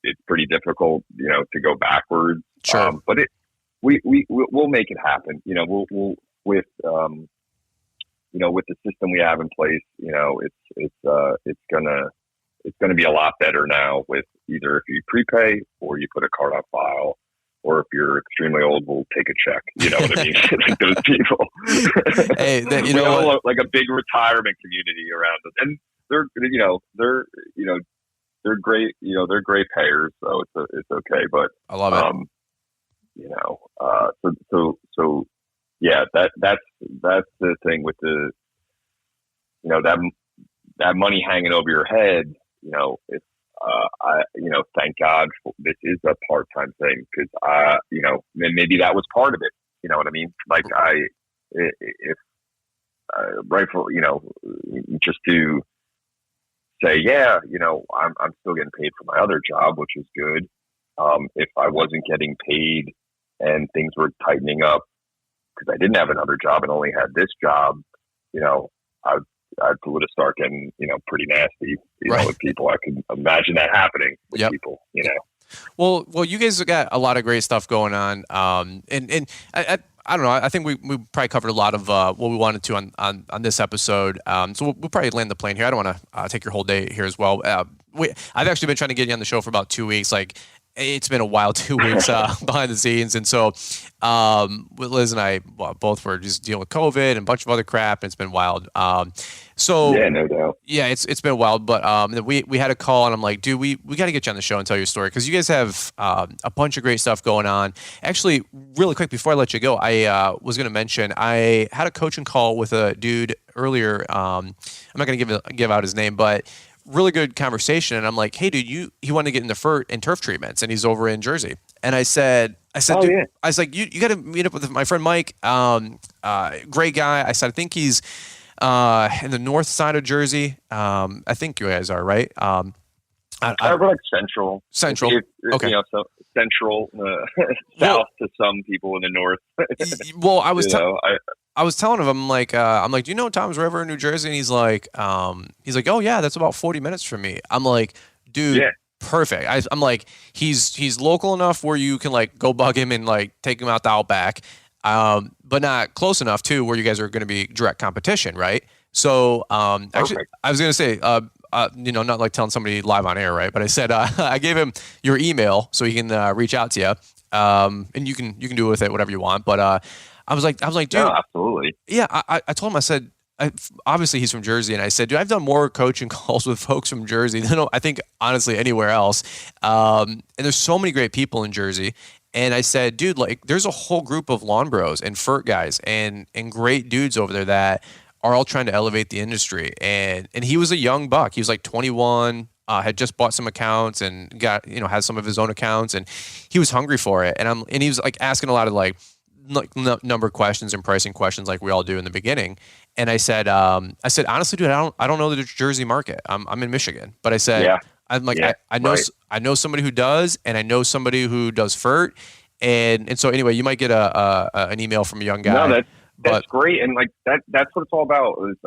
It's pretty difficult, to go backwards. Sure. But we'll make it happen. We'll with with the system we have in place, it's gonna be a lot better now with either if you prepay or you put a card on file, or if you're extremely old, we'll take a check. You know what I mean? Like those people. Hey, we all like a big retirement community around us, and they're great. They're great payers, so it's okay. But I love it. So yeah, that's the thing with the, that money hanging over your head. If thank God this is a part-time thing, because maybe that was part of it. You know what I mean? Like just to say, yeah, I'm still getting paid for my other job, which is good. If I wasn't getting paid and things were tightening up because I didn't have another job and only had this job, I would have started getting, pretty nasty, with people. I could imagine that happening with people, Well, you guys have got a lot of great stuff going on. And I don't know. I think we probably covered a lot of what we wanted to on this episode. So we'll probably land the plane here. I don't want to take your whole day here as well. I've actually been trying to get you on the show for about 2 weeks. Like, it's been a wild 2 weeks behind the scenes. And so Liz and I both were just dealing with COVID and a bunch of other crap, and it's been wild. So yeah, no doubt. Yeah, it's been wild. But we had a call, and I'm like, dude, we got to get you on the show and tell your story, because you guys have a bunch of great stuff going on. Actually, really quick before I let you go, I was going to mention I had a coaching call with a dude earlier. I'm not going to give out his name, but really good conversation. And I'm like, hey, dude, he wanted to get into Fert and turf treatments, and he's over in Jersey. And I said, oh, dude, yeah. I was like, you got to meet up with my friend Mike. Great guy. I said, I think he's in the north side of Jersey. I think you guys are, right? We're like central. Central. Okay. So central, south to some people in the north. Well, I was telling him, I'm like, do you know Tom's River in New Jersey? And he's like, oh yeah, that's about 40 minutes from me. I'm like, dude, yeah. Perfect. I'm like, he's local enough where you can like go bug him and like take him out the Outback, but not close enough too where you guys are going to be direct competition, right? So, actually, I was going to say, not like telling somebody live on air, right? But I said, I gave him your email so he can reach out to you, and you can do with it whatever you want. But I was like, dude, no, absolutely. Yeah, I told him, I said, obviously he's from Jersey, and I said, dude, I've done more coaching calls with folks from Jersey than I think honestly anywhere else. And there's so many great people in Jersey. And I said, dude, like, there's a whole group of lawn bros and Fert guys and great dudes over there that are all trying to elevate the industry. And he was a young buck. He was like 21, had just bought some accounts and got, has some of his own accounts, and he was hungry for it. And he was like asking a lot of like number of questions and pricing questions like we all do in the beginning. And I said, honestly, dude, I don't know the Jersey market. I'm in Michigan, but I said, yeah. I'm like, yeah, I know somebody who does, and I know somebody who does Fert. And so anyway, you might get an email from a young guy. No, that's great. And like that's what it's all about is,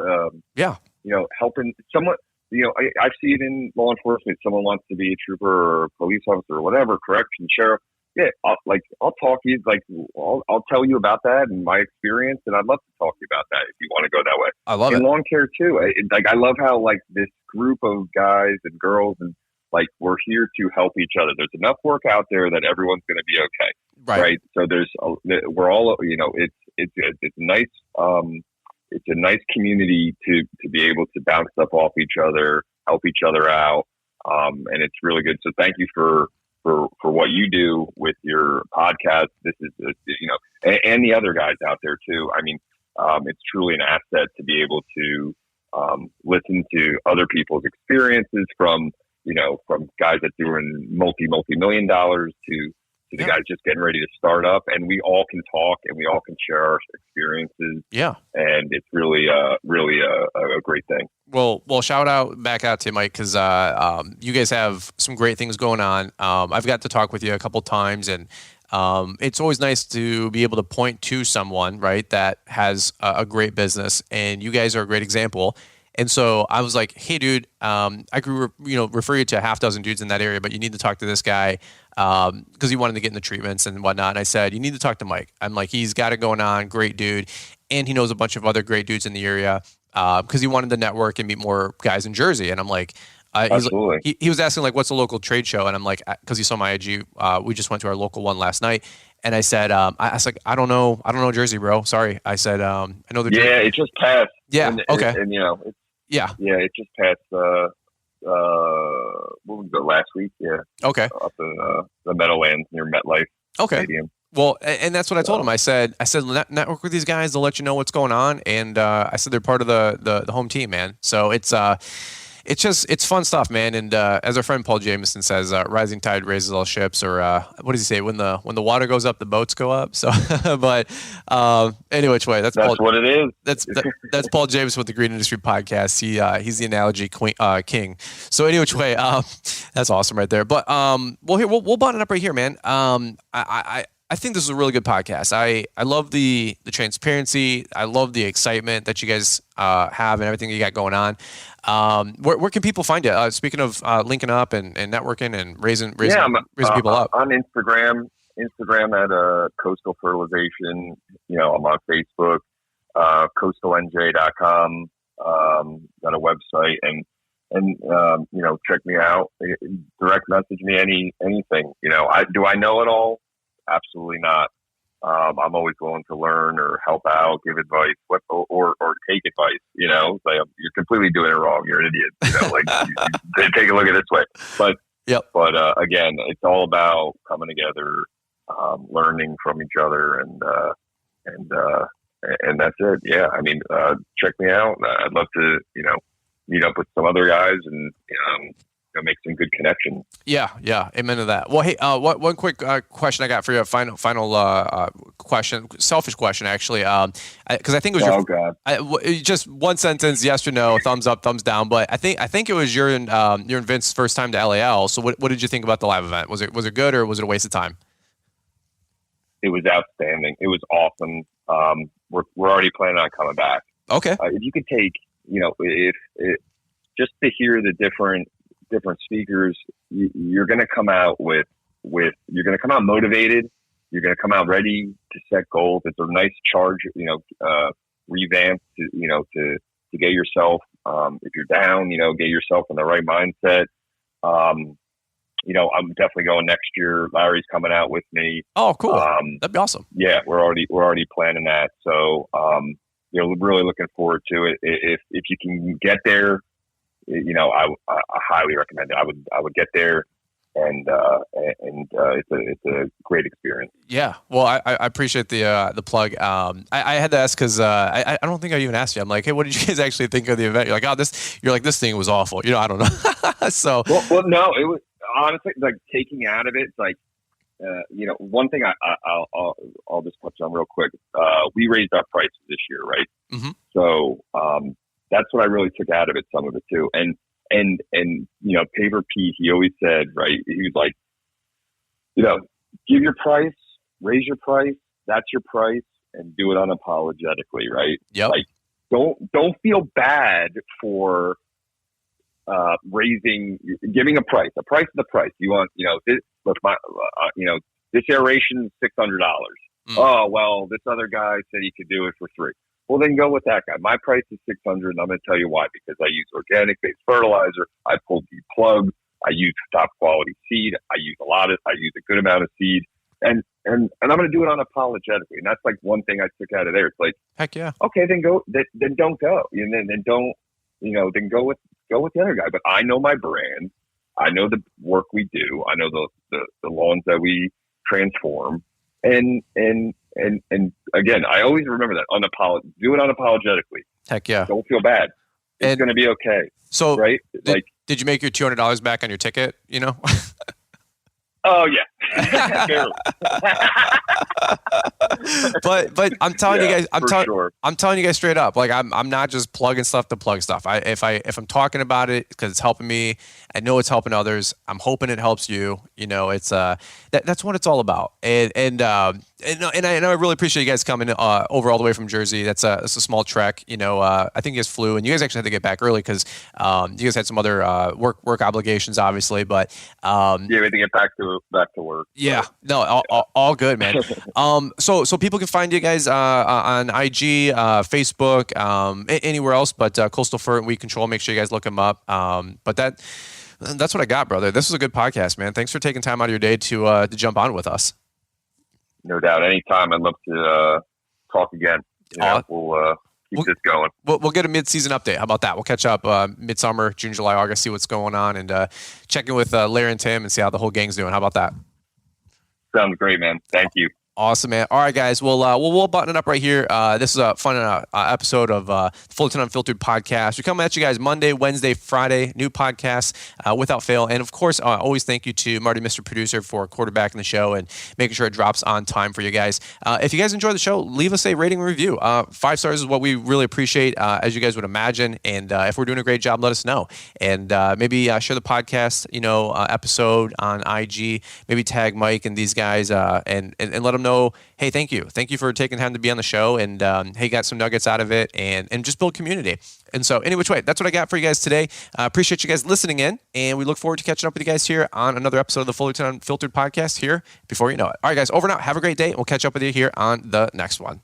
helping someone, I see it in law enforcement. Someone wants to be a trooper or a police officer or whatever, correction, sheriff. Yeah. I'll talk to you. Like, I'll tell you about that and my experience. And I'd love to talk to you about that if you want to go that way. I love it. And lawn care too. I love how like this group of guys and girls and like, we're here to help each other. There's enough work out there that everyone's going to be okay. Right. So we're all, it's a nice community to be able to bounce stuff off each other, help each other out. And it's really good. So thank you for what you do with your podcast. This is, and the other guys out there too. I mean, it's truly an asset to be able to listen to other people's experiences from, from guys that doing multi-million dollars to the guys just getting ready to start up, and we all can talk and we all can share our experiences. Yeah. And it's really a great thing. Well, shout out back out to you, Mike, because you guys have some great things going on. I've got to talk with you a couple times, and it's always nice to be able to point to someone, right, that has a great business, and you guys are a great example. And so I was like, hey, dude, I could refer you to a half dozen dudes in that area, but you need to talk to this guy because he wanted to get in the treatments and whatnot. And I said, you need to talk to Mike. I'm like, he's got it going on, great dude. And he knows a bunch of other great dudes in the area because he wanted to network and meet more guys in Jersey. And I'm like, absolutely. He was asking, like, what's a local trade show? And I'm like, because he saw my IG, we just went to our local one last night. And I said, I was like, I don't know Jersey, bro. Sorry. I said, I know the Jersey. It just passed. Yeah. Okay. And it's, yeah, it just passed. What was it, last week? Yeah. Okay. Up in the Meadowlands near MetLife Stadium. Well, and that's what I told him. I said, network with these guys. They'll let you know what's going on. And I said they're part of the home team, man. So it's fun stuff, man. And as our friend Paul Jameson says, rising tide raises all ships, or what does he say? When the water goes up, the boats go up. So, but any which way, that's Paul, what it is. That's Paul Jameson with the Green Industry Podcast. He's the analogy king. So any which way, that's awesome right there. But we'll button it up right here, man. I think this is a really good podcast. I love the transparency. I love the excitement that you guys have and everything that you got going on. Where can people find you? Speaking of linking up and networking and raising people up on Instagram at Coastal Fertilization. I'm on Facebook, coastalnj.com. Got a website and check me out. Direct message me anything. Do I know it all? Absolutely not. I'm always willing to learn or help out, give advice, or take advice. Like, you're completely doing it wrong. You're an idiot. You take a look at it this way. But again, it's all about coming together, learning from each other, and that's it. Yeah, I mean, check me out. I'd love to meet up with some other guys and make some good connections. Yeah, amen to that. Well, hey, one quick question I got for you, final question, selfish question actually, because I think it was just one sentence, yes or no, thumbs up, thumbs down. But I think it was your and Vince's first time to LAL. So what did you think about the live event? Was it good or was it a waste of time? It was outstanding. It was awesome. We're already planning on coming back. Okay. If you could take, if just to hear the different speakers, you're going to come out you're going to come out motivated. You're going to come out ready to set goals. It's a nice charge, revamp to get yourself, if you're down, get yourself in the right mindset. I'm definitely going next year. Larry's coming out with me. Oh, cool. That'd be awesome. Yeah, we're already planning that. So, really looking forward to it. If you can get there, I highly recommend it. I would get there, and it's a great experience. Yeah. Well, I appreciate the plug. I had to ask because I don't think I even asked you. I'm like, hey, what did you guys actually think of the event? You're like, this thing was awful. I don't know. So well, no, it was honestly like taking out of it. It's like, one thing I'll just touch on real quick. We raised our prices this year, right? Mm-hmm. So that's what I really took out of it. Some of it too, and Paver Pete, he always said, right? He was like, give your price, raise your price. That's your price, and do it unapologetically, right? Yep. Like, don't feel bad for giving a price. A price is the price. You want, this. Look, this aeration is $600. Oh, well, this other guy said he could do it for $3. Well, then go with that guy. My price is $600, and I'm going to tell you why. Because I use organic-based fertilizer. I pull deep plugs. I use top-quality seed. I use a good amount of seed, and I'm going to do it unapologetically. And that's like one thing I took out of there. It's like, heck yeah. Okay, then go. Then don't go. And then don't. Then go with the other guy. But I know my brand. I know the work we do. I know the lawns that we transform. And again, I always remember that. Do it unapologetically. Heck yeah. Don't feel bad. It's going to be okay. So right? Did you make your $200 back on your ticket? You know? Oh yeah. Barely. but I'm telling you guys, Sure. I'm telling you guys straight up, like I'm not just plugging stuff to plug stuff. If I'm talking about it because it's helping me, I know it's helping others. I'm hoping it helps you. You know, it's that's what it's all about. And I really appreciate you guys coming over all the way from Jersey. That's a small trek. You know, I think you guys flew, and you guys actually had to get back early because you guys had some other work obligations, obviously. But yeah, we had to get back to work. Yeah, no, all good, man. So people can find you guys on IG, Facebook, anywhere else, but Coastal Fert and Weed Control. Make sure you guys look them up. But that's what I got, brother. This was a good podcast, man. Thanks for taking time out of your day to jump on with us. No doubt. Anytime. I'd love to talk again. We'll keep this going. We'll get a mid-season update. How about that? We'll catch up midsummer, June, July, August, see what's going on, and check in with Larry and Tim and see how the whole gang's doing. How about that? Sounds great, man. Thank you. Awesome, man. All right, guys. We'll button it up right here. This is a fun episode of the Fullerton Unfiltered podcast. We come at you guys Monday, Wednesday, Friday, new podcasts without fail. And of course, always thank you to Marty, Mr. Producer, for quarterbacking the show and making sure it drops on time for you guys. If you guys enjoy the show, leave us a rating and review. 5 stars is what we really appreciate, as you guys would imagine. And if we're doing a great job, let us know. And maybe share the podcast, episode on IG. Maybe tag Mike and these guys and let them know, hey, thank you for taking time to be on the show, and hey, got some nuggets out of it, and just build community. And so any which way, that's what I got for you guys today. Appreciate you guys listening in, and we look forward to catching up with you guys here on another episode of the Fullerton Unfiltered podcast here before you know it. All right, guys, over and out. Have a great day, and we'll catch up with you here on the next one.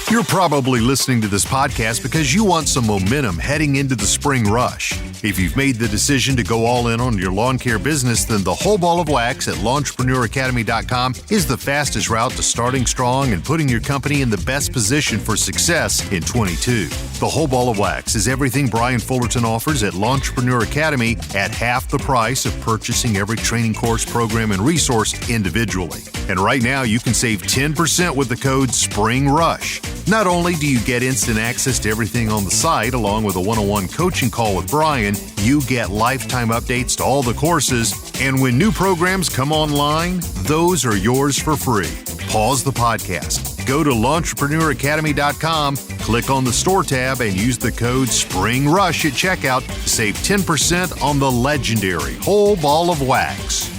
You're probably listening to this podcast because you want some momentum heading into the spring rush. If you've made the decision to go all in on your lawn care business, then the whole ball of wax at LawnpreneurAcademy.com is the fastest route to starting strong and putting your company in the best position for success in 22. The whole ball of wax is everything Brian Fullerton offers at Lawntrepreneur Academy at half the price of purchasing every training course, program, and resource individually. And right now, you can save 10% with the code SPRINGRUSH. Not only do you get instant access to everything on the site, along with a one-on-one coaching call with Brian, you get lifetime updates to all the courses, and when new programs come online, those are yours for free. Pause the podcast. Go to LawnpreneurAcademy.com, click on the store tab, and use the code SPRINGRUSH at checkout to save 10% on the legendary whole ball of wax.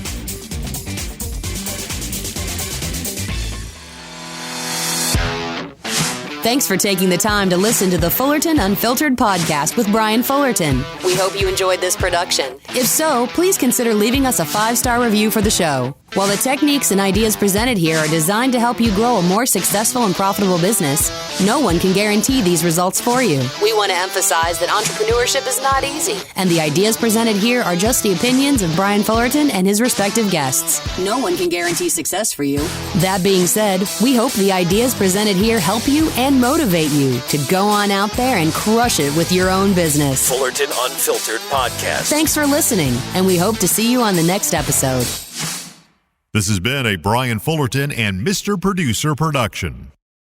Thanks for taking the time to listen to the Fullerton Unfiltered podcast with Brian Fullerton. We hope you enjoyed this production. If so, please consider leaving us a 5-star review for the show. While the techniques and ideas presented here are designed to help you grow a more successful and profitable business, no one can guarantee these results for you. We want to emphasize that entrepreneurship is not easy, and the ideas presented here are just the opinions of Brian Fullerton and his respective guests. No one can guarantee success for you. That being said, we hope the ideas presented here help you and motivate you to go on out there and crush it with your own business. Fullerton Unfiltered Podcast. Thanks for listening, and we hope to see you on the next episode. This has been a Brian Fullerton and Mr. Producer production.